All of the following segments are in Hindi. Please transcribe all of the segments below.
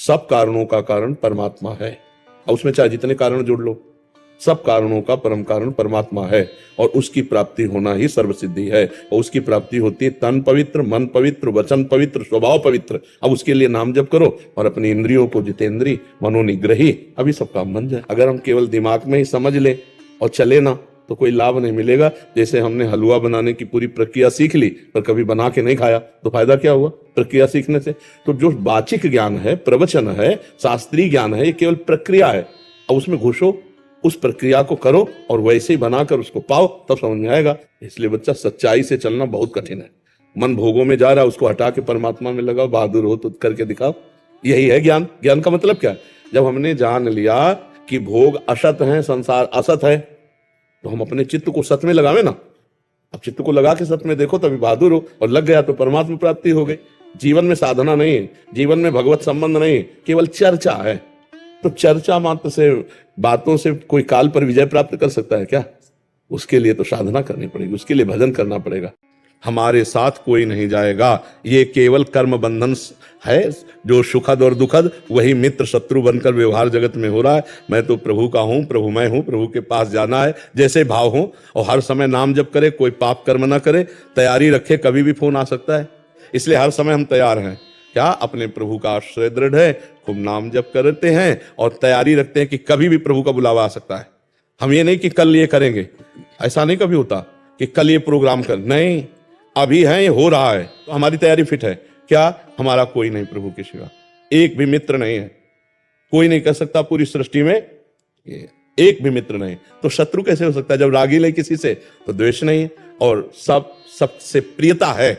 सब कारणों का कारण परमात्मा है। और उसमें चाहे जितने कारण जोड़ लो, सब कारणों का परम कारण परमात्मा है और उसकी प्राप्ति होना ही सर्वसिद्धि है। और उसकी प्राप्ति होती है तन पवित्र, मन पवित्र, वचन पवित्र, स्वभाव पवित्र। अब उसके लिए नाम जप करो और अपनी इंद्रियों को जितेंद्री मनोनिग्रही, अभी सब काम बन जाए। अगर हम केवल दिमाग में ही समझ ले और चले ना तो कोई लाभ नहीं मिलेगा। जैसे हमने हलवा बनाने की पूरी प्रक्रिया सीख ली पर कभी बना के नहीं खाया तो फायदा क्या हुआ प्रक्रिया सीखने से। तो जो वाचिक ज्ञान है, प्रवचन है, शास्त्रीय ज्ञान है, ये केवल प्रक्रिया है। अब उसमें घुसो, उस प्रक्रिया को करो और वैसे ही बनाकर उसको पाओ, तब समझ में आएगा। इसलिए बच्चा सच्चाई से चलना बहुत कठिन है। मन भोगों में जा रहा है, उसको हटा के परमात्मा में लगाओ। बहादुर हो तो करके दिखाओ। यही है ज्ञान। ज्ञान का मतलब क्या है? जब हमने जान लिया कि भोग असत है, संसार असत है, तो हम अपने चित्त को सत में लगावे ना। अब चित्त को लगा के सत में देखो तभी बहादुर हो, और लग गया तो परमात्मा प्राप्ति हो गई। जीवन में साधना नहीं है, जीवन में भगवत संबंध नहीं है, केवल चर्चा है। तो चर्चा मात्र से, बातों से कोई काल पर विजय प्राप्त कर सकता है क्या? उसके लिए तो साधना करनी पड़ेगी, उसके लिए भजन करना पड़ेगा। हमारे साथ कोई नहीं जाएगा, ये केवल कर्म बंधन है। जो सुखद और दुखद वही मित्र शत्रु बनकर व्यवहार जगत में हो रहा है। मैं तो प्रभु का हूँ, प्रभु मैं हूँ, प्रभु के पास जाना है, जैसे भाव हो। और हर समय नाम जप करे, कोई पाप कर्म ना करे, तैयारी रखे, कभी भी फोन आ सकता है। इसलिए हर समय हम तैयार हैं। क्या? अपने प्रभु का आश्रय दृढ़ है, खूब नाम जप करते हैं और तैयारी रखते हैं कि कभी भी प्रभु का बुलावा आ सकता है। हम ये नहीं कि कल ये करेंगे, ऐसा नहीं कभी होता कि कल ये प्रोग्राम कर, नहीं, अभी है, ये हो रहा है, तो हमारी तैयारी फिट है। क्या? हमारा कोई नहीं प्रभु के सिवा, एक भी मित्र नहीं है। कोई नहीं कर सकता पूरी सृष्टि में, एक भी मित्र नहीं। तो शत्रु कैसे हो सकता है? जब रागी ले किसी से तो द्वेष नहीं है, और सबसे प्रियता है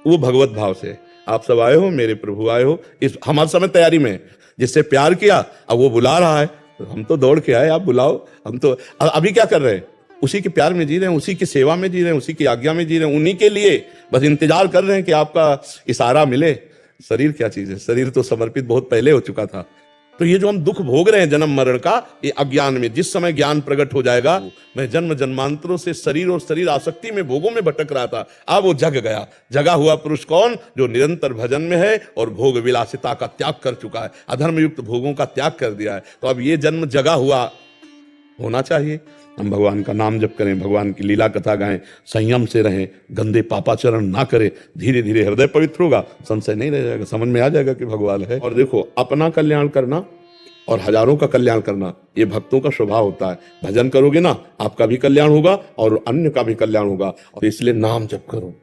वो भगवत भाव से। आप सब आए हो, मेरे प्रभु आए हो, इस हमारे समय तैयारी में। जिससे प्यार किया अब वो बुला रहा है, तो हम तो दौड़ के आए, आप बुलाओ। हम तो अभी क्या कर रहे हैं? उसी के प्यार में जी रहे हैं, उसी की सेवा में जी रहे हैं, उसी की आज्ञा में जी रहे हैं, उन्हीं के लिए बस इंतजार कर रहे हैं कि आपका इशारा मिले। शरीर क्या चीज है? शरीर तो समर्पित बहुत पहले हो चुका था। तो ये जो हम दुख भोग रहे हैं जन्म मरण का, ये अज्ञान में। जिस समय ज्ञान प्रकट हो जाएगा, मैं जन्म जन्मांतरों से शरीर और शरीर आसक्ति में, भोगों में भटक रहा था, अब वो जग गया। जगा हुआ पुरुष कौन? जो निरंतर भजन में है और भोग विलासिता का त्याग कर चुका है, अधर्म युक्त भोगों का त्याग कर दिया है। तो अब ये जन्म जगा हुआ होना चाहिए। हम भगवान का नाम जप करें, भगवान की लीला कथा गाएं, संयम से रहें, गंदे पापाचरण ना करें। धीरे धीरे हृदय पवित्र होगा, संशय नहीं रह जाएगा, समझ में आ जाएगा कि भगवान है। और देखो, अपना कल्याण करना और हजारों का कल्याण करना, ये भक्तों का स्वभाव होता है। भजन करोगे ना, आपका भी कल्याण होगा और अन्य का भी कल्याण होगा। और इसलिए नाम जप करो,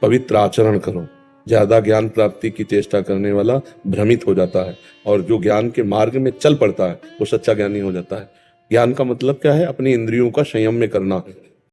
पवित्र आचरण करो। ज्यादा ज्ञान प्राप्ति की चेष्टा करने वाला भ्रमित हो जाता है, और जो ज्ञान के मार्ग में चल पड़ता है वो सच्चा ज्ञानी हो जाता है। ज्ञान का मतलब क्या है? अपनी इंद्रियों का संयम में करना।